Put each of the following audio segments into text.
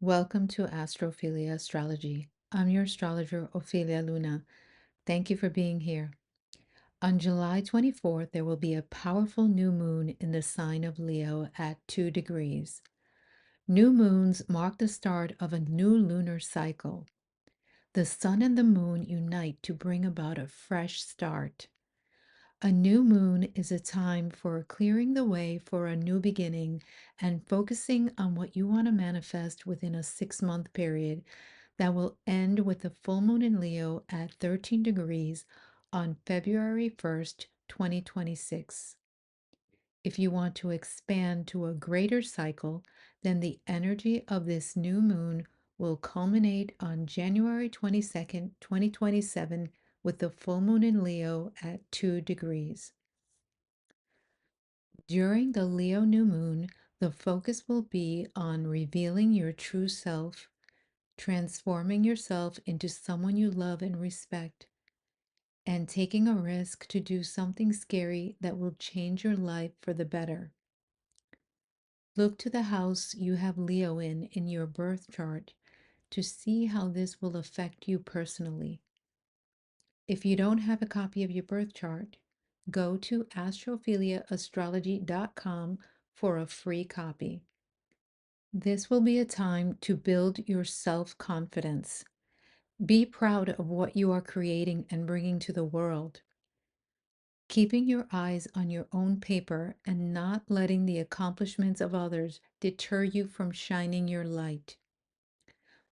Welcome to Astrophilia Astrology. I'm your astrologer, Ophilia Luna. Thank you for being here. On July 24th, there will be a powerful new moon in the sign of Leo at 2 degrees. New moons mark the start of a new lunar cycle. The sun and the moon unite to bring about a fresh start. A new moon is a time for clearing the way for a new beginning and focusing on what you want to manifest within a 6-month period that will end with the full moon in Leo at 13 degrees on February 1st, 2026. If you want to expand to a greater cycle, then the energy of this new moon will culminate on January 22nd, 2027, with the full moon in Leo at 2 degrees. During the Leo new moon, the focus will be on revealing your true self, transforming yourself into someone you love and respect, and taking a risk to do something scary that will change your life for the better. Look to the house you have Leo in your birth chart to see how this will affect you personally. If you don't have a copy of your birth chart, go to astrophiliaastrology.com for a free copy. This will be a time to build your self-confidence. Be proud of what you are creating and bringing to the world. Keeping your eyes on your own paper and not letting the accomplishments of others deter you from shining your light.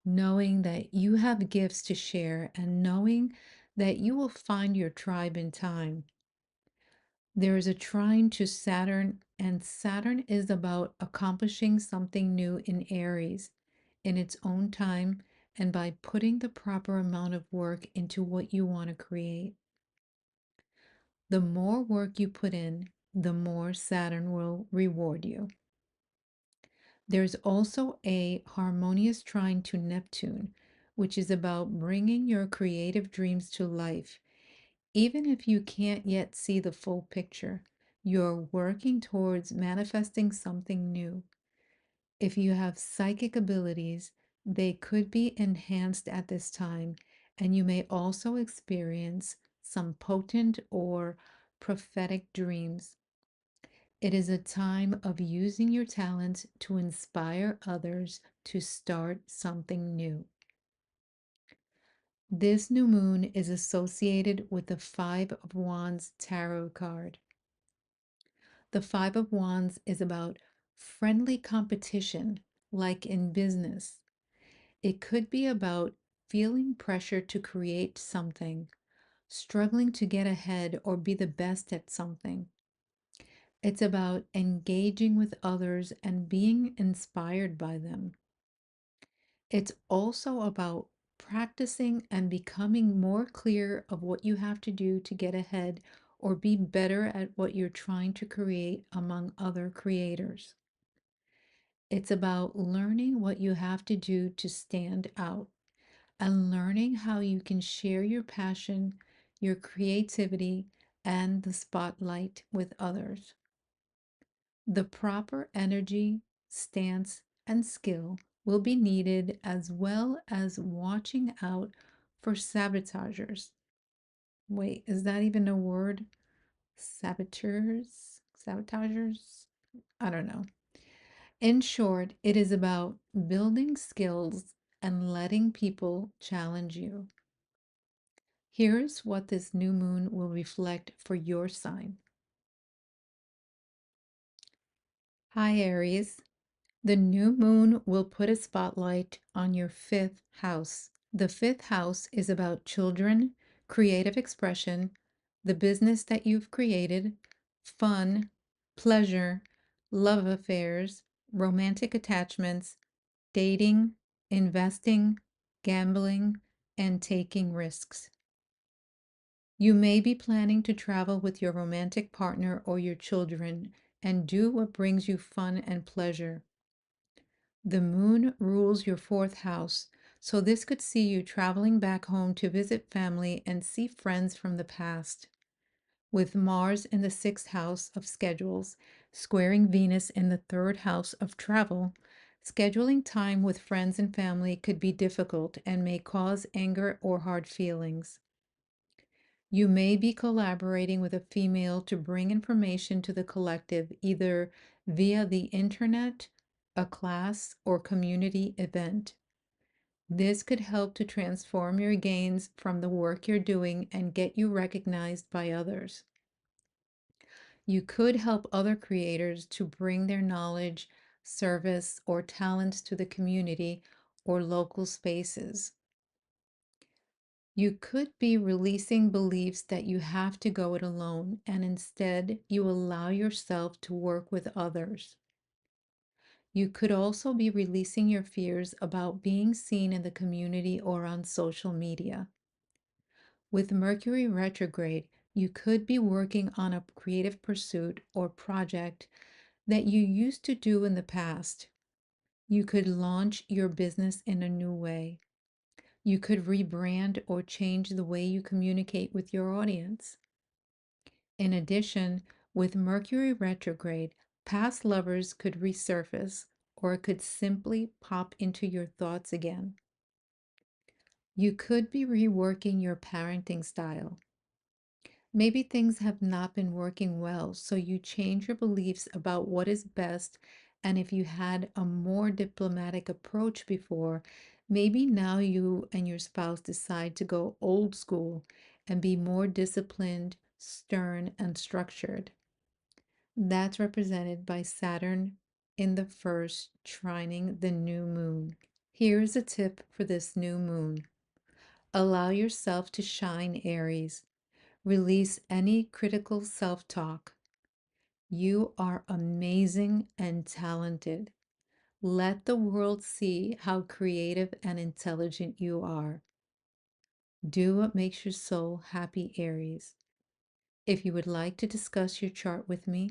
Knowing that you have gifts to share and knowing that you will find your tribe in time. There is a trine to Saturn, and Saturn is about accomplishing something new in Aries in its own time and by putting the proper amount of work into what you want to create. The more work you put in, the more Saturn will reward you. There's also a harmonious trine to Neptune, which is about bringing your creative dreams to life. Even if you can't yet see the full picture, you're working towards manifesting something new. If you have psychic abilities, they could be enhanced at this time, and you may also experience some potent or prophetic dreams. It is a time of using your talents to inspire others to start something new. This new moon is associated with the Five of Wands tarot card. The Five of Wands is about friendly competition, like in business. It could be about feeling pressure to create something, struggling to get ahead or be the best at something. It's about engaging with others and being inspired by them. It's also about practicing and becoming more clear of what you have to do to get ahead or be better at what you're trying to create among other creators. It's about learning what you have to do to stand out and learning how you can share your passion, your creativity, and the spotlight with others. The proper energy, stance, and skill will be needed, as well as watching out for sabotagers. Wait, is that even a word? Saboteurs? Sabotagers? I don't know. In short, it is about building skills and letting people challenge you. Here's what this new moon will reflect for your sign. Hi, Aries. The new moon will put a spotlight on your fifth house. The fifth house is about children, creative expression, the business that you've created, fun, pleasure, love affairs, romantic attachments, dating, investing, gambling, and taking risks. You may be planning to travel with your romantic partner or your children and do what brings you fun and pleasure. The moon rules your fourth house, so this could see you traveling back home to visit family and see friends from the past. With Mars in the sixth house of schedules, squaring Venus in the third house of travel, Scheduling time with friends and family could be difficult and may cause anger or hard feelings. You may be collaborating with a female to bring information to the collective either via the internet, a class, or community event. This could help to transform your gains from the work you're doing and get you recognized by others. You could help other creators to bring their knowledge, service, or talents to the community or local spaces. You could be releasing beliefs that you have to go it alone, and instead you allow yourself to work with others. You could also be releasing your fears about being seen in the community or on social media. With Mercury retrograde, you could be working on a creative pursuit or project that you used to do in the past. You could launch your business in a new way. You could rebrand or change the way you communicate with your audience. In addition, with Mercury retrograde, past lovers could resurface or could simply pop into your thoughts again. You could be reworking your parenting style. Maybe things have not been working well, so you change your beliefs about what is best. And if you had a more diplomatic approach before, maybe now you and your spouse decide to go old school and be more disciplined, stern, and structured. That's represented by Saturn in the first trining the new moon. Here's a tip for this new moon. Allow yourself to shine, Aries. Release any critical self talk. You are amazing and talented. Let the world see how creative and intelligent you are. Do what makes your soul happy, Aries. If you would like to discuss your chart with me,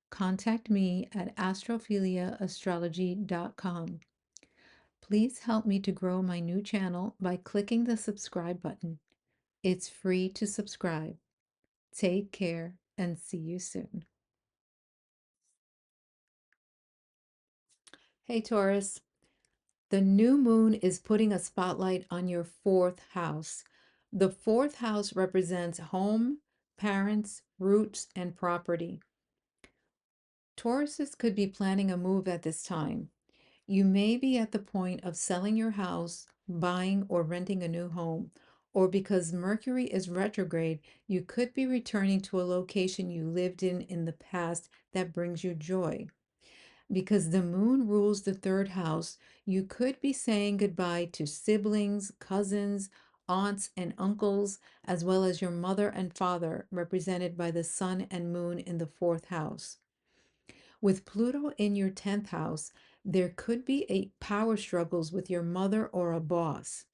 contact me at astrophiliaastrology.com. Please help me to grow my new channel by clicking the subscribe button. It's free to subscribe. Take care and see you soon. Hey Taurus, the new moon is putting a spotlight on your fourth house. The fourth house represents home, parents, roots, and property. Tauruses could be planning a move at this time. You may be at the point of selling your house, buying or renting a new home, or because Mercury is retrograde, you could be returning to a location you lived in the past that brings you joy. Because the moon rules the third house, you could be saying goodbye to siblings, cousins, aunts, and uncles, as well as your mother and father, represented by the sun and moon in the fourth house. With Pluto in your 10th house, there could be power struggles with your mother or a boss.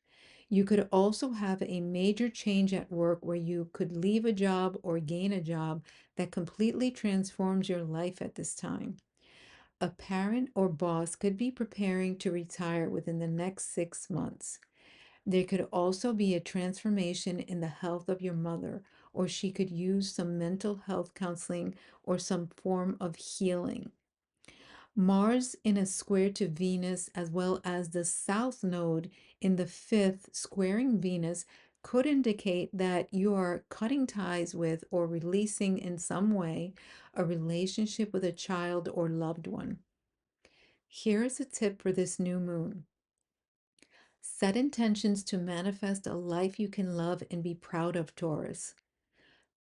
You could also have a major change at work where you could leave a job or gain a job that completely transforms your life at this time. A parent or boss could be preparing to retire within the next 6 months. There could also be a transformation in the health of your mother, or she could use some mental health counseling or some form of healing. Mars in a square to Venus, as well as the South Node in the fifth squaring Venus, could indicate that you are cutting ties with or releasing in some way a relationship with a child or loved one. Here is a tip for this new moon. Set intentions to manifest a life you can love and be proud of, Taurus.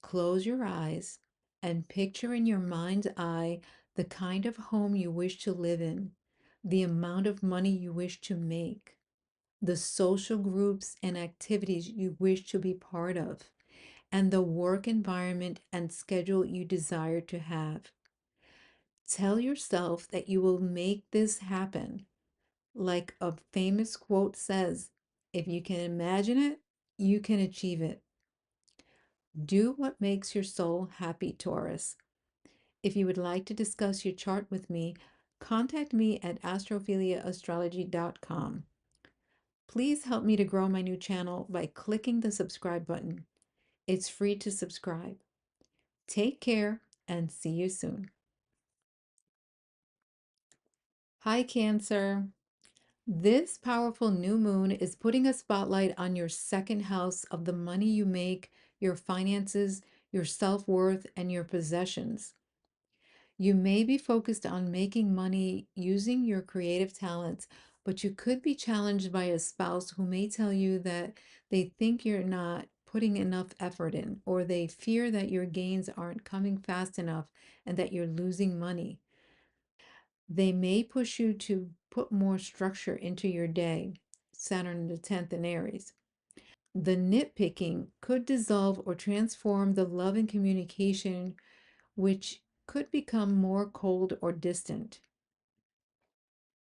Close your eyes and picture in your mind's eye the kind of home you wish to live in, the amount of money you wish to make, the social groups and activities you wish to be part of, and the work environment and schedule you desire to have. Tell yourself that you will make this happen. Like a famous quote says, if you can imagine it, you can achieve it. Do what makes your soul happy, Taurus. If you would like to discuss your chart with me, contact me at astrophiliaastrology.com. Please help me to grow my new channel by clicking the subscribe button. It's free to subscribe. Take care and see you soon. Hi, Cancer. This powerful new moon is putting a spotlight on your second house of the money you make, your finances, your self worth, and your possessions. You may be focused on making money using your creative talents, but you could be challenged by a spouse who may tell you that they think you're not putting enough effort in, or they fear that your gains aren't coming fast enough and that you're losing money. They may push you to put more structure into your day. Saturn the 10th in Aries. The nitpicking could dissolve or transform the love and communication, which could become more cold or distant.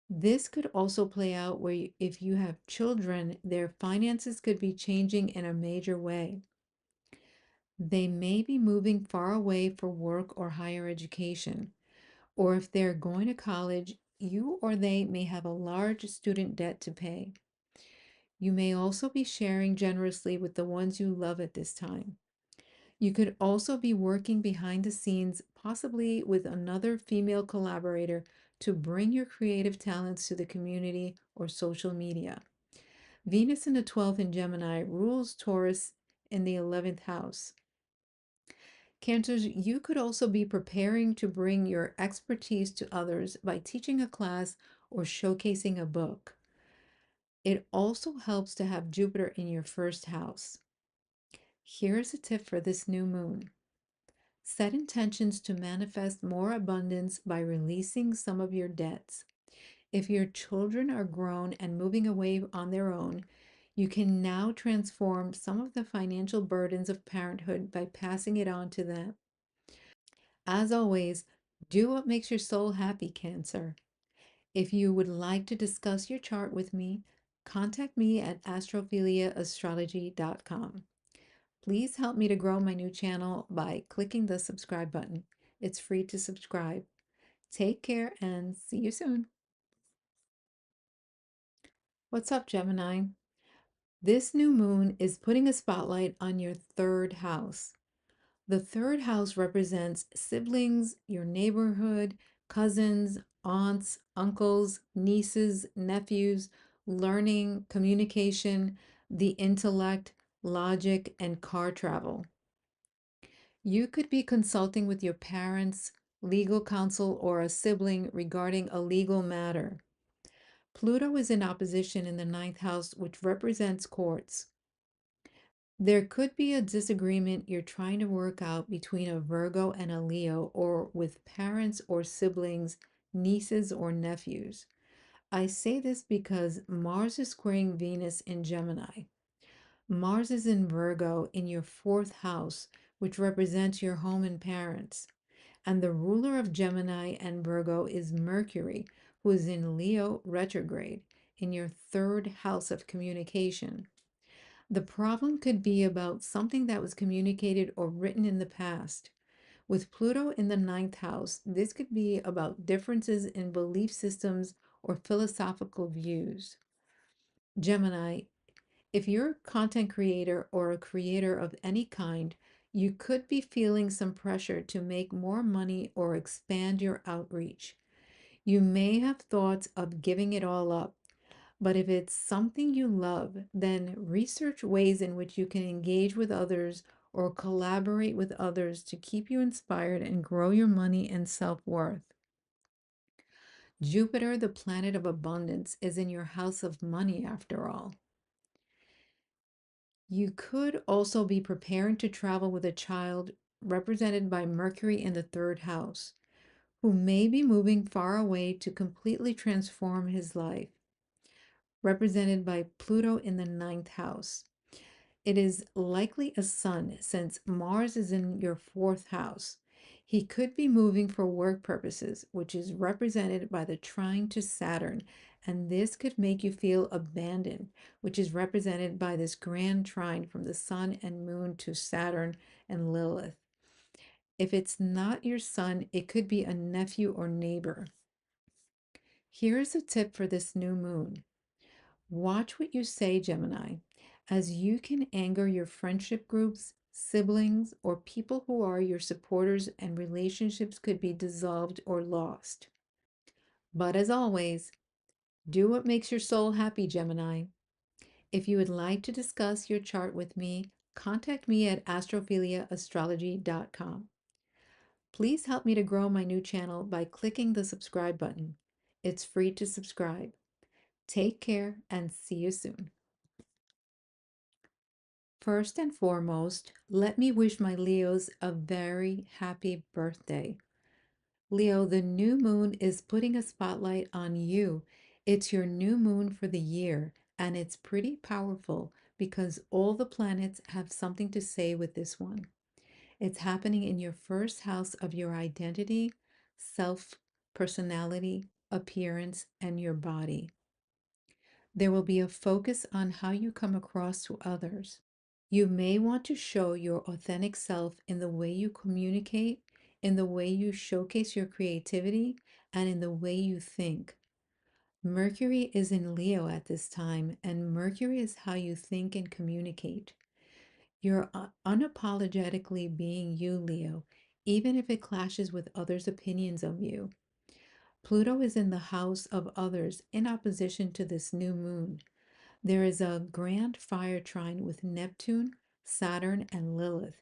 This could also play out where if you have children, their finances could be changing in a major way. They may be moving far away for work or higher education, or if they're going to college, you or they may have a large student debt to pay. You may also be sharing generously with the ones you love at this time. You could also be working behind the scenes, possibly with another female collaborator, to bring your creative talents to the community or social media. Venus in the 12th in Gemini rules Taurus in the 11th house. Cancers, you could also be preparing to bring your expertise to others by teaching a class or showcasing a book. It also helps to have Jupiter in your first house. Here's a tip for this new moon. Set intentions to manifest more abundance by releasing some of your debts. If your children are grown and moving away on their own, you can now transform some of the financial burdens of parenthood by passing it on to them. As always, do what makes your soul happy, Cancer. If you would like to discuss your chart with me, contact me at astrophiliaastrology.com. Please help me to grow my new channel by clicking the subscribe button. It's free to subscribe. Take care and see you soon. What's up, Gemini? This new moon is putting a spotlight on your third house. The third house represents siblings, your neighborhood, cousins, aunts, uncles, nieces, nephews, learning, communication, the intellect, logic, and car travel. You could be consulting with your parents, legal counsel, or a sibling regarding a legal matter. Pluto is in opposition in the ninth house, which represents courts. There could be a disagreement you're trying to work out between a Virgo and a Leo, or with parents or siblings, nieces or nephews. I say this because Mars is squaring Venus in Gemini. Mars is in Virgo in your fourth house, which represents your home and parents. And the ruler of Gemini and Virgo is Mercury, who is in Leo retrograde in your third house of communication. The problem could be about something that was communicated or written in the past. With Pluto in the ninth house, this could be about differences in belief systems or philosophical views. Gemini, if you're a content creator or a creator of any kind, you could be feeling some pressure to make more money or expand your outreach. You may have thoughts of giving it all up, but if it's something you love, then research ways in which you can engage with others or collaborate with others to keep you inspired and grow your money and self-worth. Jupiter, the planet of abundance, is in your house of money after all. You could also be preparing to travel with a child represented by Mercury in the third house, who may be moving far away to completely transform his life, represented by Pluto in the ninth house. It is likely a son since Mars is in your fourth house. He could be moving for work purposes, which is represented by the trine to Saturn, and this could make you feel abandoned, which is represented by this grand trine from the Sun and Moon to Saturn and Lilith. If it's not your son, it could be a nephew or neighbor. Here's a tip for this new moon. Watch what you say, Gemini, as you can anger your friendship groups, siblings, or people who are your supporters, and relationships could be dissolved or lost. But as always, do what makes your soul happy, Gemini. If you would like to discuss your chart with me, contact me at astrophiliaastrology.com. Please help me to grow my new channel by clicking the subscribe button. It's free to subscribe. Take care and see you soon. First and foremost, let me wish my Leos a very happy birthday. Leo, the new moon is putting a spotlight on you. It's your new moon for the year, and it's pretty powerful because all the planets have something to say with this one. It's happening in your first house of your identity, self, personality, appearance, and your body. There will be a focus on how you come across to others. You may want to show your authentic self in the way you communicate, in the way you showcase your creativity, and in the way you think. Mercury is in Leo at this time, and Mercury is how you think and communicate. You're unapologetically being you, Leo, even if it clashes with others' opinions of you. Pluto is in the house of others in opposition to this new moon. There is a grand fire trine with Neptune, Saturn, and Lilith.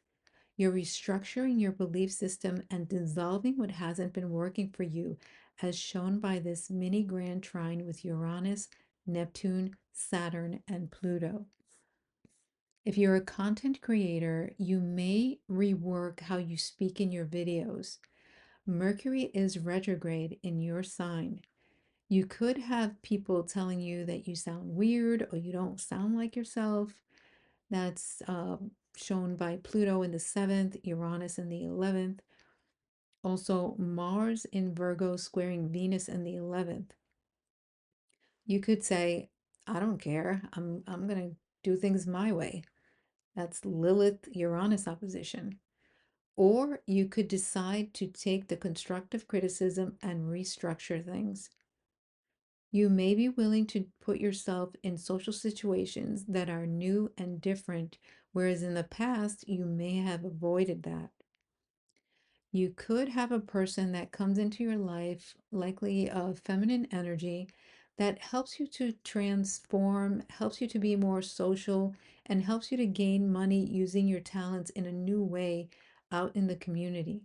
You're restructuring your belief system and dissolving what hasn't been working for you, as shown by this mini grand trine with Uranus, Neptune, Saturn, and Pluto. If you're a content creator, you may rework how you speak in your videos. Mercury is retrograde in your sign. You could have people telling you that you sound weird or you don't sound like yourself. That's shown by Pluto in the 7th, Uranus in the 11th. Also, Mars in Virgo squaring Venus in the 11th. You could say, I don't care. I'm going to do things my way. That's Lilith Uranus opposition. Or you could decide to take the constructive criticism and restructure things. You may be willing to put yourself in social situations that are new and different, whereas in the past you may have avoided that. You could have a person that comes into your life, likely a feminine energy, that helps you to transform, helps you to be more social, and helps you to gain money using your talents in a new way out in the community.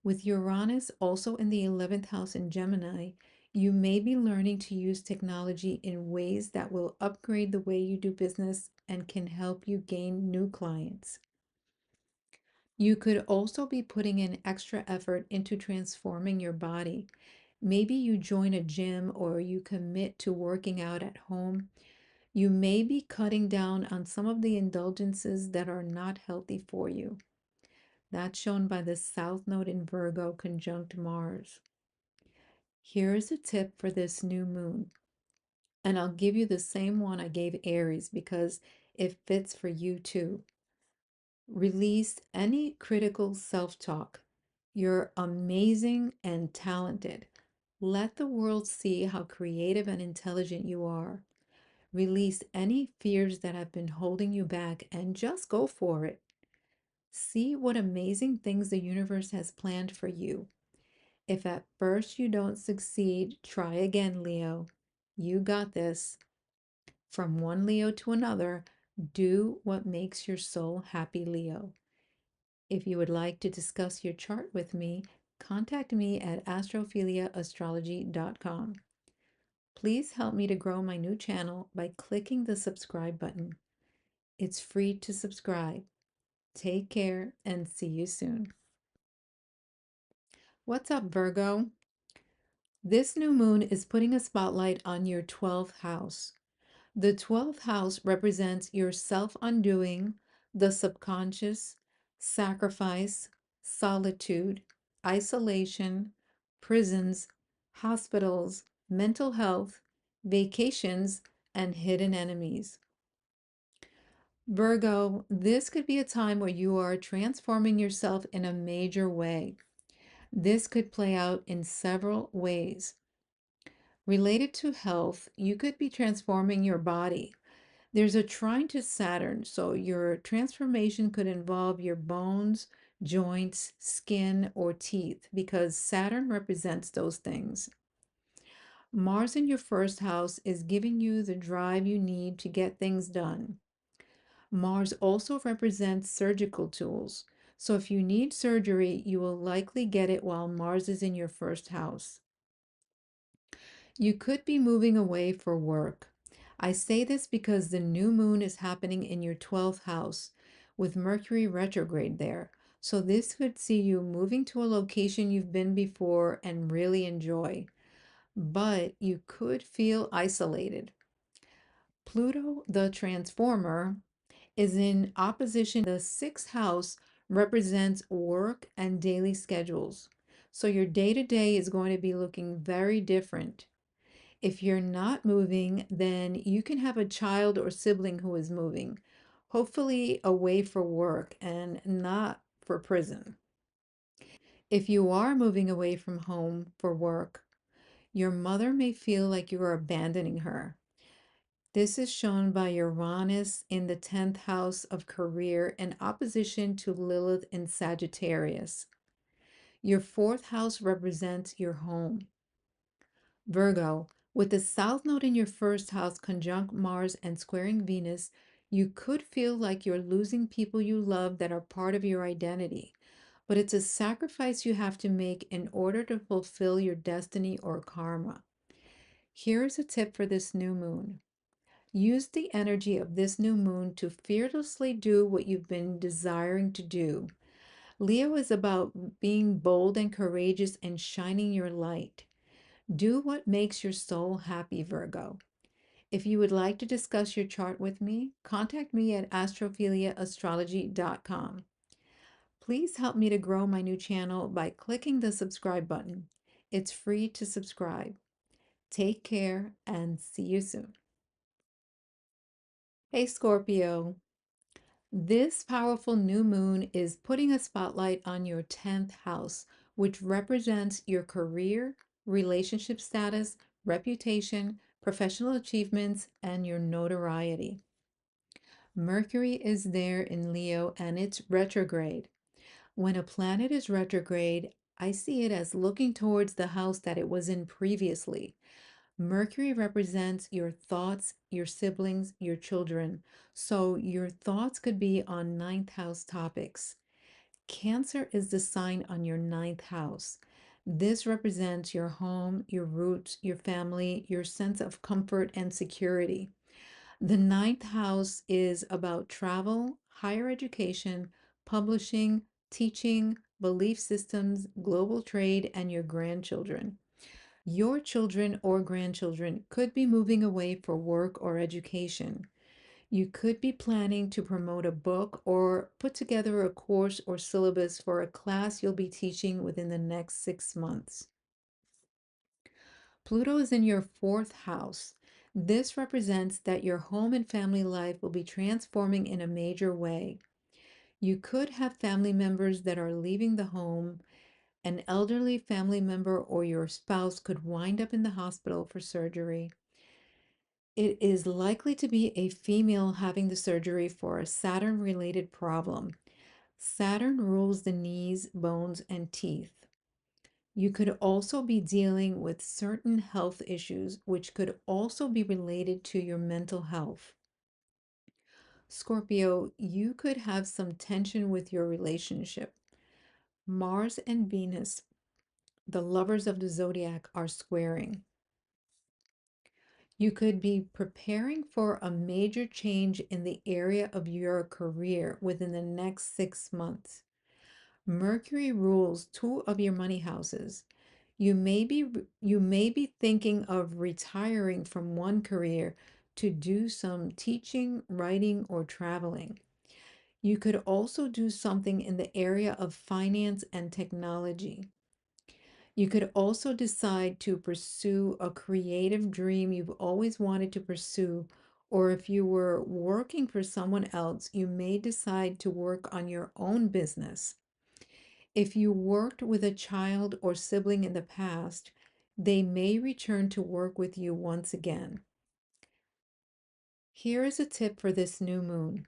With Uranus also in the 11th house in Gemini, you may be learning to use technology in ways that will upgrade the way you do business and can help you gain new clients. You could also be putting in extra effort into transforming your body. Maybe you join a gym or you commit to working out at home. You may be cutting down on some of the indulgences that are not healthy for you. That's shown by the South Node in Virgo conjunct Mars. Here's a tip for this new moon, and I'll give you the same one I gave Aries because it fits for you too. Release any critical self-talk. You're amazing and talented. Let the world see how creative and intelligent you are. Release any fears that have been holding you back and just go for it. See what amazing things the universe has planned for you. If at first you don't succeed, try again, Leo. You got this. From one Leo to another, do what makes your soul happy, Leo. If you would like to discuss your chart with me, contact me at astrophiliaastrology.com. Please help me to grow my new channel by clicking the subscribe button. It's free to subscribe. Take care and see you soon. What's up, Virgo? This new moon is putting a spotlight on your 12th house. The 12th house represents your self-undoing, the subconscious, sacrifice, solitude, isolation, prisons, hospitals, mental health, vacations, and hidden enemies. Virgo, this could be a time where you are transforming yourself in a major way. This could play out in several ways. Related to health, you could be transforming your body. There's a trine to Saturn, so your transformation could involve your bones, joints, skin, or teeth, because Saturn represents those things. Mars in your first house is giving you the drive you need to get things done. Mars also represents surgical tools. So if you need surgery, you will likely get it while Mars is in your first house. You could be moving away for work. I say this because the new moon is happening in your 12th house with Mercury retrograde there. So this could see you moving to a location you've been before and really enjoy, but you could feel isolated. Pluto, the transformer, is in opposition. The sixth house represents work and daily schedules. So your day to day is going to be looking very different. If you're not moving, then you can have a child or sibling who is moving, hopefully away for work and not for prison. If you are moving away from home for work, your mother may feel like you are abandoning her. This is shown by Uranus in the 10th house of career in opposition to Lilith in Sagittarius. Your fourth house represents your home. Virgo, with the South Node in your first house conjunct Mars and squaring Venus, you could feel like you're losing people you love that are part of your identity, but it's a sacrifice you have to make in order to fulfill your destiny or karma. Here's a tip for this new moon. Use the energy of this new moon to fearlessly do what you've been desiring to do. Leo is about being bold and courageous and shining your light. Do what makes your soul happy, Virgo. If you would like to discuss your chart with me, contact me at astrophiliaastrology.com. Please help me to grow my new channel by clicking the subscribe button. It's free to subscribe. Take care and see you soon. Hey, Scorpio. This powerful new moon is putting a spotlight on your 10th house, which represents your career, relationship status, reputation, professional achievements, and your notoriety. Mercury is there in Leo and it's retrograde. When a planet is retrograde, I see it as looking towards the house that it was in previously. Mercury represents your thoughts, your siblings, your children. So your thoughts could be on ninth house topics. Cancer is the sign on your ninth house. This represents your home, your roots, your family, your sense of comfort and security. The ninth house is about travel, higher education, publishing, teaching, belief systems, global trade, and your grandchildren. Your children or grandchildren could be moving away for work or education. You could be planning to promote a book or put together a course or syllabus for a class you'll be teaching within the next 6 months. Pluto is in your fourth house. This represents that your home and family life will be transforming in a major way. You could have family members that are leaving the home. An elderly family member or your spouse could wind up in the hospital for surgery. It is likely to be a female having the surgery for a Saturn related problem. Saturn rules the knees, bones, and teeth. You could also be dealing with certain health issues, which could also be related to your mental health. Scorpio, you could have some tension with your relationship. Mars and Venus, the lovers of the zodiac, are squaring. You could be preparing for a major change in the area of your career within the next 6 months. Mercury rules two of your money houses. You may be thinking of retiring from one career to do some teaching, writing, or traveling. You could also do something in the area of finance and technology. You could also decide to pursue a creative dream you've always wanted to pursue, or if you were working for someone else, you may decide to work on your own business. If you worked with a child or sibling in the past, they may return to work with you once again. Here is a tip for this new moon.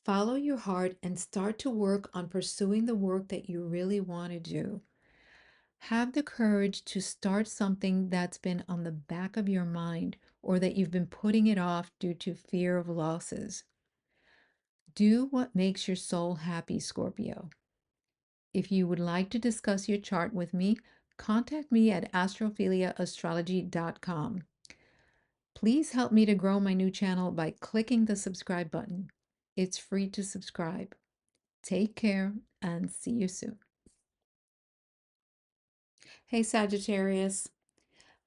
Follow your heart and start to work on pursuing the work that you really want to do. Have the courage to start something that's been on the back of your mind or that you've been putting it off due to fear of losses. Do what makes your soul happy, Scorpio. If you would like to discuss your chart with me, contact me at astrophiliaastrology.com. Please help me to grow my new channel by clicking the subscribe button. It's free to subscribe. Take care and see you soon. Hey, Sagittarius.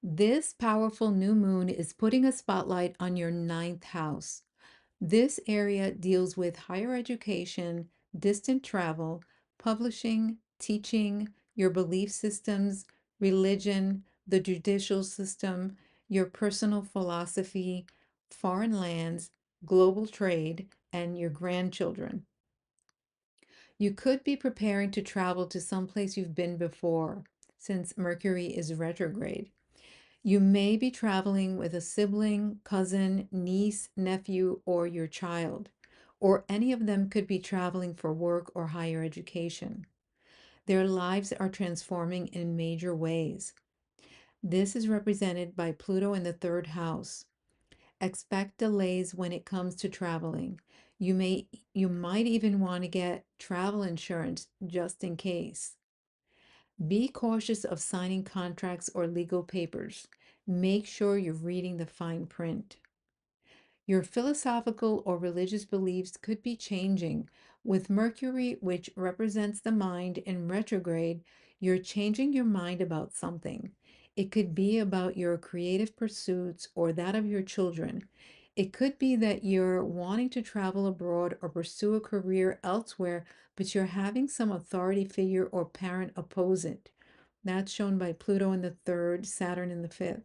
This powerful new moon is putting a spotlight on your ninth house. This area deals with higher education, distant travel, publishing, teaching, your belief systems, religion, the judicial system, your personal philosophy, foreign lands, global trade, and your grandchildren. You could be preparing to travel to someplace you've been before, since Mercury is retrograde. You may be traveling with a sibling, cousin, niece, nephew, or your child, or any of them could be traveling for work or higher education. Their lives are transforming in major ways. This is represented by Pluto in the third house. Expect delays when it comes to traveling. You might even want to get travel insurance just in case. Be cautious of signing contracts or legal papers. Make sure you're reading the fine print. Your philosophical or religious beliefs could be changing. With Mercury, which represents the mind, in retrograde, you're changing your mind about something. It could be about your creative pursuits or that of your children. It could be that you're wanting to travel abroad or pursue a career elsewhere, but you're having some authority figure or parent oppose it. That's shown by Pluto in the third, Saturn in the fifth.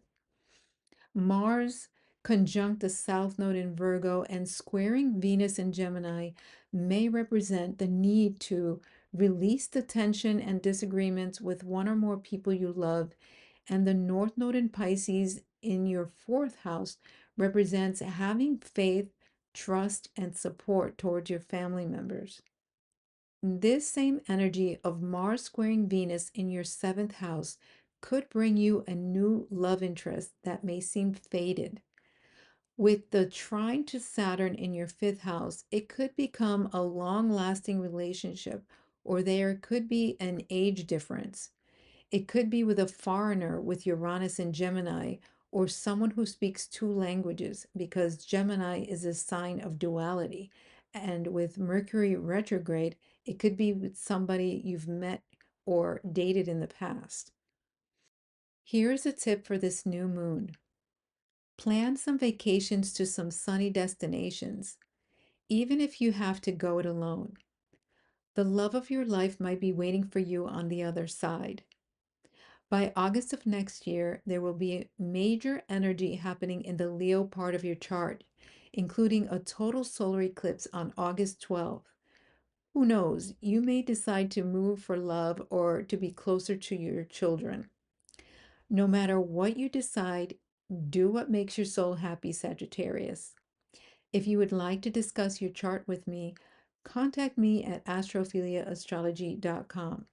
Mars conjunct the South Node in Virgo and squaring Venus in Gemini may represent the need to release the tension and disagreements with one or more people you love. And the North Node in Pisces in your fourth house represents having faith, trust, and support towards your family members. This same energy of Mars squaring Venus in your seventh house could bring you a new love interest that may seem faded. With the trine to Saturn in your fifth house, it could become a long lasting relationship, or there could be an age difference. It could be with a foreigner with Uranus and Gemini, or someone who speaks two languages, because Gemini is a sign of duality. And with Mercury retrograde, it could be with somebody you've met or dated in the past. Here's a tip for this new moon. Plan some vacations to some sunny destinations, even if you have to go it alone. The love of your life might be waiting for you on the other side. By August of next year, there will be a major energy happening in the Leo part of your chart, including a total solar eclipse on August 12th. Who knows, you may decide to move for love or to be closer to your children. No matter what you decide, do what makes your soul happy, Sagittarius. If you would like to discuss your chart with me, contact me at astrophiliaastrology.com.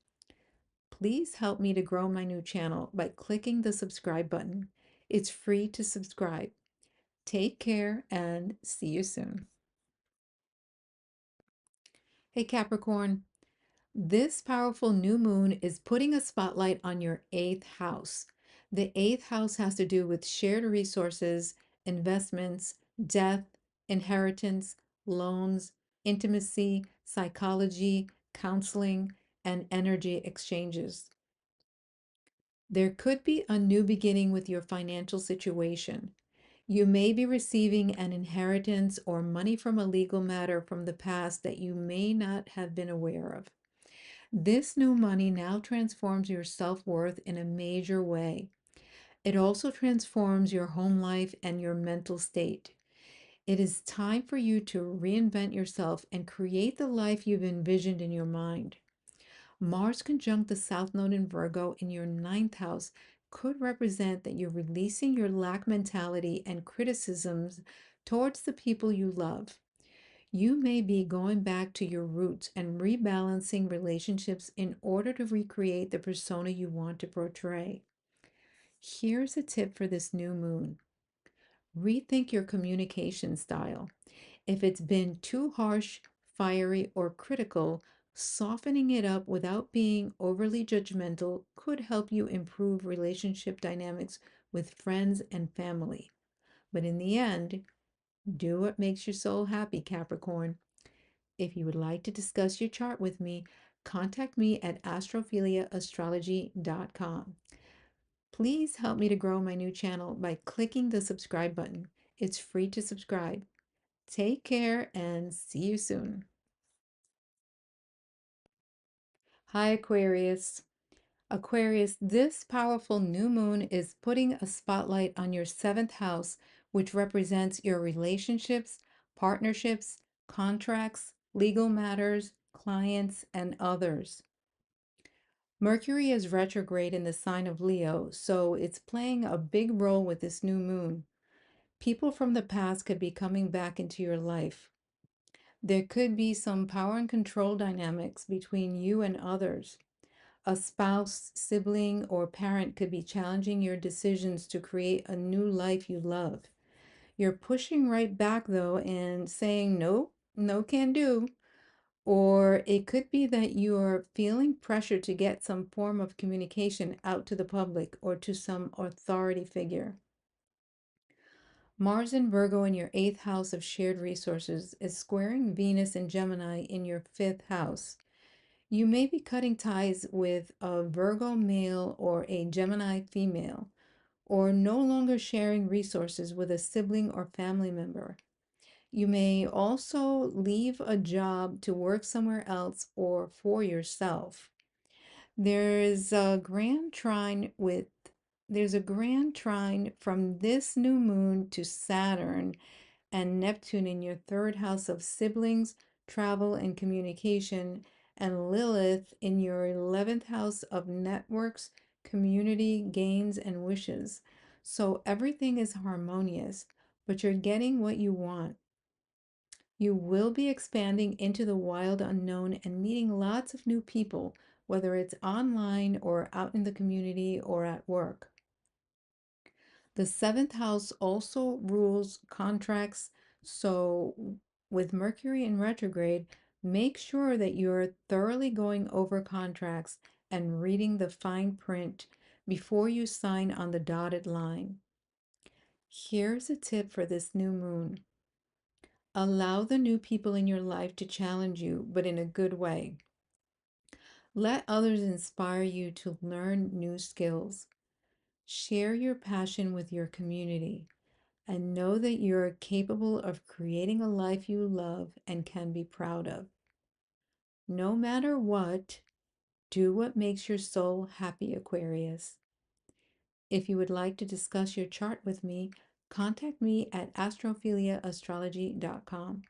Please help me to grow my new channel by clicking the subscribe button. It's free to subscribe. Take care and see you soon. Hey Capricorn, this powerful new moon is putting a spotlight on your eighth house. The eighth house has to do with shared resources, investments, death, inheritance, loans, intimacy, psychology, counseling, and energy exchanges. There could be a new beginning with your financial situation. You may be receiving an inheritance or money from a legal matter from the past that you may not have been aware of. This new money now transforms your self-worth in a major way. It also transforms your home life and your mental state. It is time for you to reinvent yourself and create the life you've envisioned in your mind. Mars conjunct the South Node in Virgo in your ninth house could represent that you're releasing your lack mentality and criticisms towards the people you love. You may be going back to your roots and rebalancing relationships in order to recreate the persona you want to portray. Here's a tip for this new moon. Rethink your communication style. If it's been too harsh, fiery, or critical, softening it up without being overly judgmental could help you improve relationship dynamics with friends and family. But in the end, do what makes your soul happy, Capricorn. If you would like to discuss your chart with me, contact me at astrophiliaastrology.com. Please help me to grow my new channel by clicking the subscribe button. It's free to subscribe. Take care and see you soon. Hi, Aquarius. Aquarius, this powerful new moon is putting a spotlight on your seventh house, which represents your relationships, partnerships, contracts, legal matters, clients, and others. Mercury is retrograde in the sign of Leo, so it's playing a big role with this new moon. People from the past could be coming back into your life. There could be some power and control dynamics between you and others. A spouse, sibling, or parent could be challenging your decisions to create a new life you love. You're pushing right back, though, and saying, no, no can do. Or it could be that you're feeling pressure to get some form of communication out to the public or to some authority figure. Mars in Virgo in your eighth house of shared resources is squaring Venus and Gemini in your fifth house. You may be cutting ties with a Virgo male or a Gemini female, or no longer sharing resources with a sibling or family member. You may also leave a job to work somewhere else or for yourself. There's a grand trine with there's a grand trine from this new moon to Saturn and Neptune in your third house of siblings, travel, and communication, and Lilith in your 11th house of networks, community, gains, and wishes. So everything is harmonious, but you're getting what you want. You will be expanding into the wild unknown and meeting lots of new people, whether it's online or out in the community or at work. The seventh house also rules contracts, so with Mercury in retrograde, make sure that you're thoroughly going over contracts and reading the fine print before you sign on the dotted line. Here's a tip for this new moon. Allow the new people in your life to challenge you, but in a good way. Let others inspire you to learn new skills. Share your passion with your community and know that you're capable of creating a life you love and can be proud of. No matter what, do what makes your soul happy, Aquarius. If you would like to discuss your chart with me, contact me at astrophiliaastrology.com.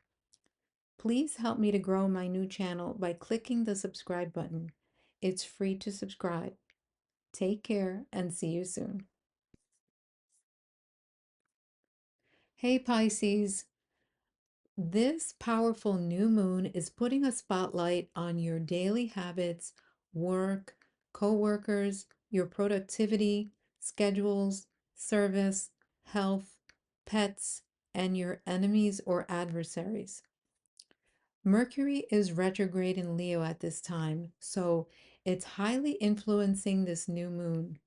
Please help me to grow my new channel by clicking the subscribe button. It's free to subscribe. Take care and see you soon. Hey Pisces, this powerful new moon is putting a spotlight on your daily habits, work, co-workers, your productivity, schedules, service, health, pets, and your enemies or adversaries. Mercury is retrograde in Leo at this time, so it's highly influencing this new moon.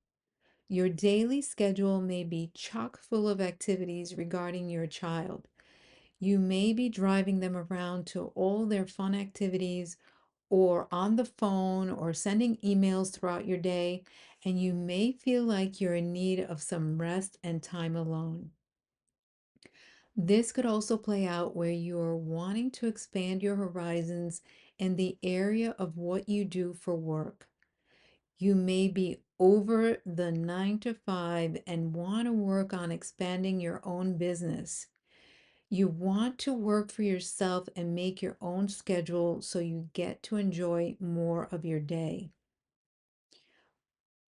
Your daily schedule may be chock full of activities regarding your child. You may be driving them around to all their fun activities or on the phone or sending emails throughout your day, and you may feel like you're in need of some rest and time alone. This could also play out where you're wanting to expand your horizons in the area of what you do for work. You may be over the 9 to 5 and want to work on expanding your own business. You want to work for yourself and make your own schedule so you get to enjoy more of your day.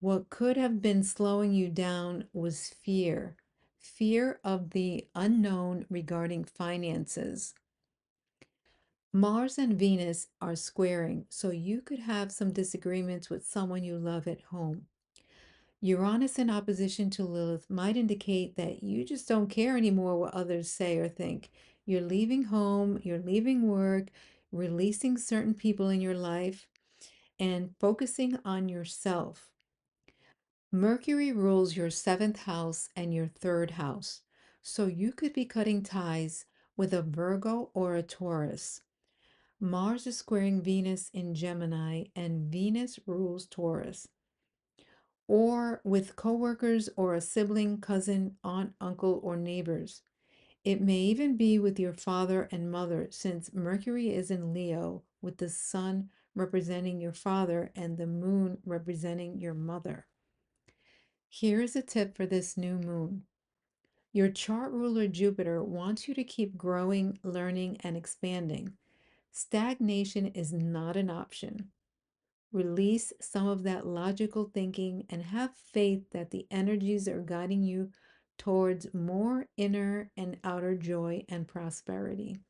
What could have been slowing you down was fear, fear of the unknown regarding finances. Mars and Venus are squaring, so you could have some disagreements with someone you love at home. Uranus in opposition to Lilith might indicate that you just don't care anymore what others say or think. You're leaving home, you're leaving work, releasing certain people in your life, and focusing on yourself. Mercury rules your seventh house and your third house, so you could be cutting ties with a Virgo or a Taurus. Mars is squaring Venus in Gemini, and Venus rules Taurus. Or with coworkers or a sibling, cousin, aunt, uncle, or neighbors. It may even be with your father and mother, since Mercury is in Leo, with the sun representing your father and the moon representing your mother. Here is a tip for this new moon. Your chart ruler Jupiter wants you to keep growing, learning, and expanding. Stagnation is not an option. Release some of that logical thinking and have faith that the energies are guiding you towards more inner and outer joy and prosperity.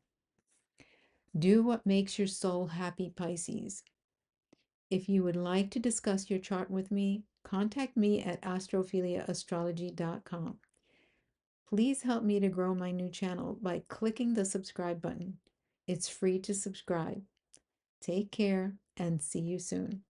Do what makes your soul happy, Pisces. If you would like to discuss your chart with me, contact me at astrophiliaastrology.com. Please help me to grow my new channel by clicking the subscribe button. It's free to subscribe. Take care and see you soon.